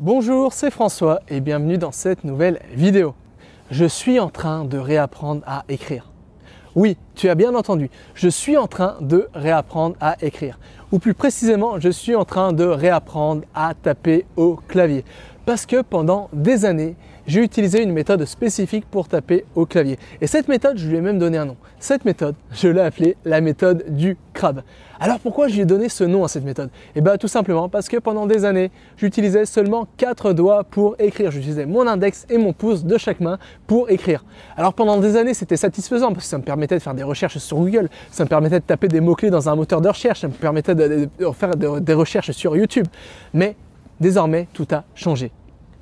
Bonjour, c'est François et bienvenue dans cette nouvelle vidéo. Je suis en train de réapprendre à écrire. Oui, tu as bien entendu, je suis en train de réapprendre à écrire. Ou plus précisément, je suis en train de réapprendre à taper au clavier. Parce que pendant des années, j'ai utilisé une méthode spécifique pour taper au clavier. Et cette méthode, je lui ai même donné un nom. Cette méthode, je l'ai appelée la méthode du crabe. Alors pourquoi je lui ai donné ce nom à cette méthode? Eh bien tout simplement parce que pendant des années, j'utilisais seulement 4 doigts pour écrire. J'utilisais mon index et mon pouce de chaque main pour écrire. Alors pendant des années, c'était satisfaisant parce que ça me permettait de faire des recherches sur Google, ça me permettait de taper des mots-clés dans un moteur de recherche, ça me permettait de faire des recherches sur YouTube. Mais désormais, tout a changé.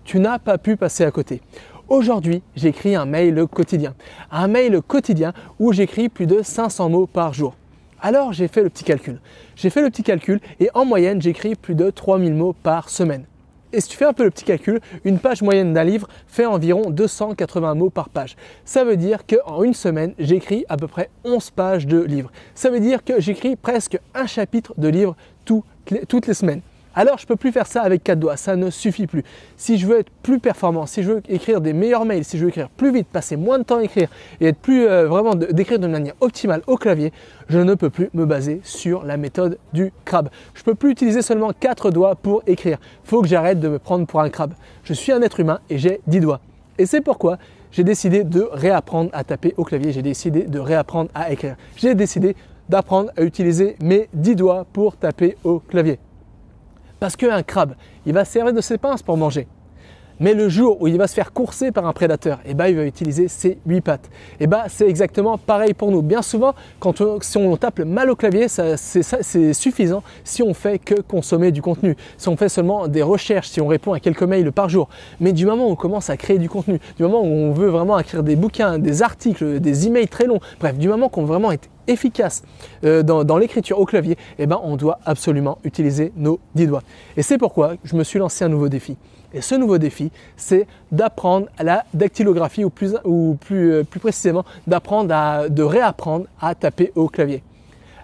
Tu n'as pas pu passer à côté. Aujourd'hui, j'écris un mail quotidien. Un mail quotidien où j'écris plus de 500 mots par jour. Alors, j'ai fait le petit calcul. Et en moyenne, j'écris plus de 3000 mots par semaine. Et si tu fais un peu le petit calcul, une page moyenne d'un livre fait environ 280 mots par page. Ça veut dire qu'en une semaine, j'écris à peu près 11 pages de livre. Ça veut dire que j'écris presque un chapitre de livre toutes les semaines. Alors, je ne peux plus faire ça avec 4 doigts, ça ne suffit plus. Si je veux être plus performant, si je veux écrire des meilleurs mails, si je veux écrire plus vite, passer moins de temps à écrire et être plus d'écrire de manière optimale au clavier, je ne peux plus me baser sur la méthode du crabe. Je ne peux plus utiliser seulement 4 doigts pour écrire. Il faut que j'arrête de me prendre pour un crabe. Je suis un être humain et j'ai 10 doigts. Et c'est pourquoi j'ai décidé de réapprendre à taper au clavier, j'ai décidé de réapprendre à écrire. J'ai décidé d'apprendre à utiliser mes 10 doigts pour taper au clavier. Parce qu'un crabe, il va se servir de ses pinces pour manger. Mais le jour où il va se faire courser par un prédateur, il va utiliser ses 8 pattes. C'est exactement pareil pour nous. Bien souvent, si on tape mal au clavier, c'est suffisant si on fait que consommer du contenu. Si on fait seulement des recherches, si on répond à quelques mails par jour. Mais du moment où on commence à créer du contenu, du moment où on veut vraiment écrire des bouquins, des articles, des emails très longs, bref, du moment qu'on veut vraiment être efficace dans l'écriture au clavier, on doit absolument utiliser nos 10 doigts. Et c'est pourquoi je me suis lancé un nouveau défi. Et ce nouveau défi, c'est d'apprendre la dactylographie ou plus précisément de réapprendre à taper au clavier.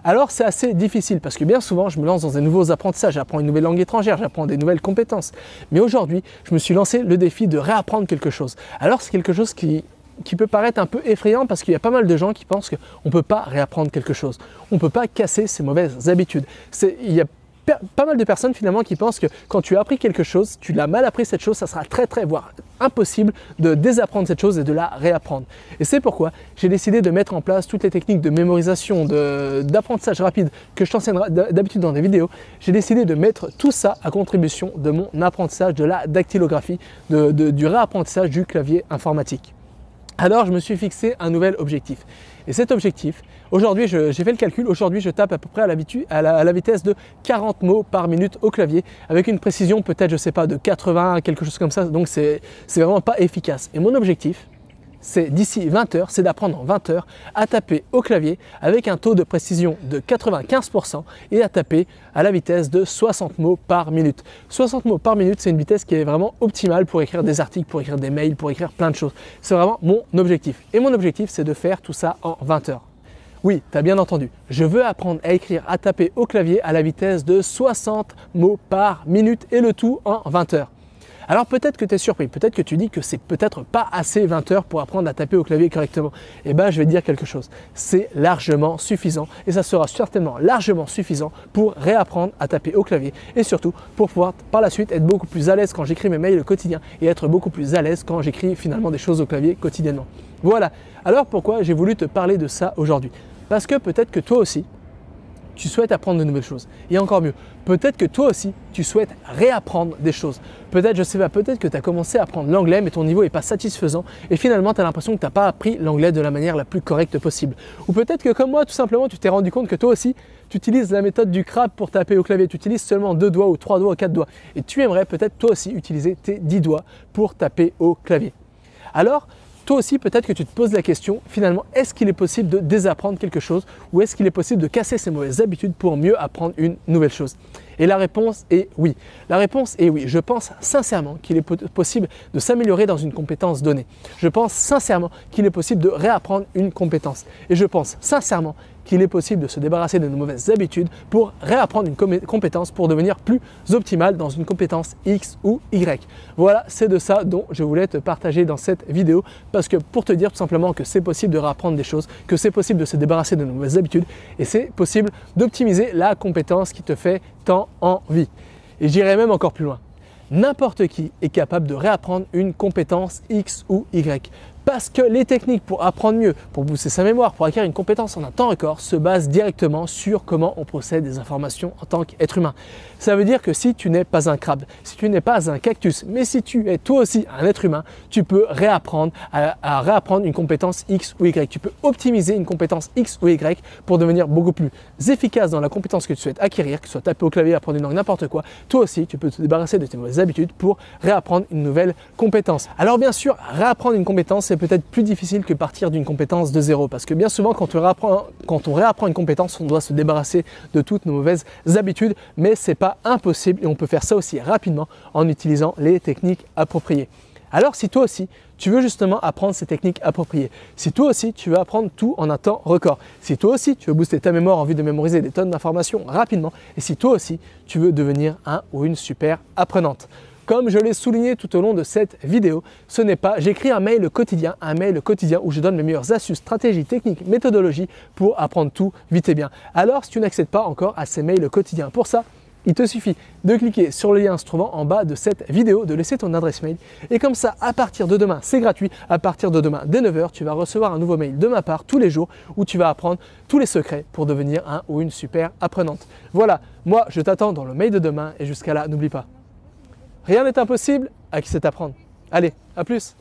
Alors c'est assez difficile parce que bien souvent je me lance dans des nouveaux apprentissages, j'apprends une nouvelle langue étrangère, j'apprends des nouvelles compétences. Mais aujourd'hui, je me suis lancé le défi de réapprendre quelque chose. Alors c'est quelque chose qui peut paraître un peu effrayant parce qu'il y a pas mal de gens qui pensent qu'on ne peut pas réapprendre quelque chose. On ne peut pas casser ses mauvaises habitudes. Il y a pas mal de personnes finalement qui pensent que quand tu as appris quelque chose, tu l'as mal appris cette chose, ça sera très voire impossible de désapprendre cette chose et de la réapprendre. Et c'est pourquoi j'ai décidé de mettre en place toutes les techniques de mémorisation, d'apprentissage rapide que je t'enseigne d'habitude dans des vidéos. J'ai décidé de mettre tout ça à contribution de mon apprentissage de la dactylographie, du réapprentissage du clavier informatique. Alors, je me suis fixé un nouvel objectif. Et cet objectif, aujourd'hui, j'ai fait le calcul, aujourd'hui, je tape à peu près à la vitesse de 40 mots par minute au clavier, avec une précision peut-être, je ne sais pas, de 80, quelque chose comme ça. Donc, c'est vraiment pas efficace. Et mon objectif, c'est d'ici 20 heures, c'est d'apprendre en 20 heures à taper au clavier avec un taux de précision de 95% et à taper à la vitesse de 60 mots par minute. 60 mots par minute, c'est une vitesse qui est vraiment optimale pour écrire des articles, pour écrire des mails, pour écrire plein de choses. C'est vraiment mon objectif. Et mon objectif, c'est de faire tout ça en 20 heures. Oui, tu as bien entendu, je veux apprendre à écrire, à taper au clavier à la vitesse de 60 mots par minute et le tout en 20 heures. Alors peut-être que tu es surpris, peut-être que tu dis que c'est peut-être pas assez 20 heures pour apprendre à taper au clavier correctement. Je vais te dire quelque chose, c'est largement suffisant et ça sera certainement largement suffisant pour réapprendre à taper au clavier et surtout pour pouvoir par la suite être beaucoup plus à l'aise quand j'écris mes mails quotidiens et être beaucoup plus à l'aise quand j'écris finalement des choses au clavier quotidiennement. Voilà, alors pourquoi j'ai voulu te parler de ça aujourd'hui? Parce que peut-être que toi aussi, tu souhaites apprendre de nouvelles choses. Et encore mieux, peut-être que toi aussi, tu souhaites réapprendre des choses. Peut-être, je sais pas, peut-être que tu as commencé à apprendre l'anglais, mais ton niveau n'est pas satisfaisant et finalement, tu as l'impression que tu n'as pas appris l'anglais de la manière la plus correcte possible. Ou peut-être que comme moi, tout simplement, tu t'es rendu compte que toi aussi, tu utilises la méthode du crabe pour taper au clavier. Tu utilises seulement 2 doigts ou 3 doigts ou 4 doigts. Et tu aimerais peut-être toi aussi utiliser tes 10 doigts pour taper au clavier. Alors, toi aussi, peut-être que tu te poses la question, finalement, est-ce qu'il est possible de désapprendre quelque chose ou est-ce qu'il est possible de casser ses mauvaises habitudes pour mieux apprendre une nouvelle chose? Et la réponse est oui. La réponse est oui. Je pense sincèrement qu'il est possible de s'améliorer dans une compétence donnée. Je pense sincèrement qu'il est possible de réapprendre une compétence. Et je pense sincèrement qu'il est possible de se débarrasser de nos mauvaises habitudes pour réapprendre une compétence pour devenir plus optimal dans une compétence X ou Y. Voilà, c'est de ça dont je voulais te partager dans cette vidéo parce que pour te dire tout simplement que c'est possible de réapprendre des choses, que c'est possible de se débarrasser de nos mauvaises habitudes et c'est possible d'optimiser la compétence qui te fait tant envie. Et j'irai même encore plus loin. N'importe qui est capable de réapprendre une compétence X ou Y. Parce que les techniques pour apprendre mieux, pour booster sa mémoire, pour acquérir une compétence en un temps record se basent directement sur comment on procède des informations en tant qu'être humain. Ça veut dire que si tu n'es pas un crabe, si tu n'es pas un cactus, mais si tu es toi aussi un être humain, tu peux réapprendre à réapprendre une compétence X ou Y. Tu peux optimiser une compétence X ou Y pour devenir beaucoup plus efficace dans la compétence que tu souhaites acquérir, que ce soit taper au clavier, apprendre une langue, n'importe quoi. Toi aussi, tu peux te débarrasser de tes mauvaises habitudes pour réapprendre une nouvelle compétence. Alors bien sûr, réapprendre une compétence, c'est peut-être plus difficile que partir d'une compétence de zéro parce que bien souvent quand on réapprend une compétence, on doit se débarrasser de toutes nos mauvaises habitudes, mais c'est pas impossible et on peut faire ça aussi rapidement en utilisant les techniques appropriées. Alors si toi aussi tu veux justement apprendre ces techniques appropriées, si toi aussi tu veux apprendre tout en un temps record, si toi aussi tu veux booster ta mémoire en vue de mémoriser des tonnes d'informations rapidement et si toi aussi tu veux devenir un ou une super apprenante. Comme je l'ai souligné tout au long de cette vidéo, ce n'est pas j'écris un mail quotidien où je donne les meilleures astuces, stratégies, techniques, méthodologies pour apprendre tout vite et bien. Alors si tu n'accèdes pas encore à ces mails quotidiens, pour ça, il te suffit de cliquer sur le lien se trouvant en bas de cette vidéo, de laisser ton adresse mail et comme ça, à partir de demain, c'est gratuit, à partir de demain dès 9 h, tu vas recevoir un nouveau mail de ma part tous les jours où tu vas apprendre tous les secrets pour devenir un ou une super apprenante. Voilà, moi je t'attends dans le mail de demain et jusqu'à là, n'oublie pas. Rien n'est impossible à qui sait apprendre. Allez, à plus!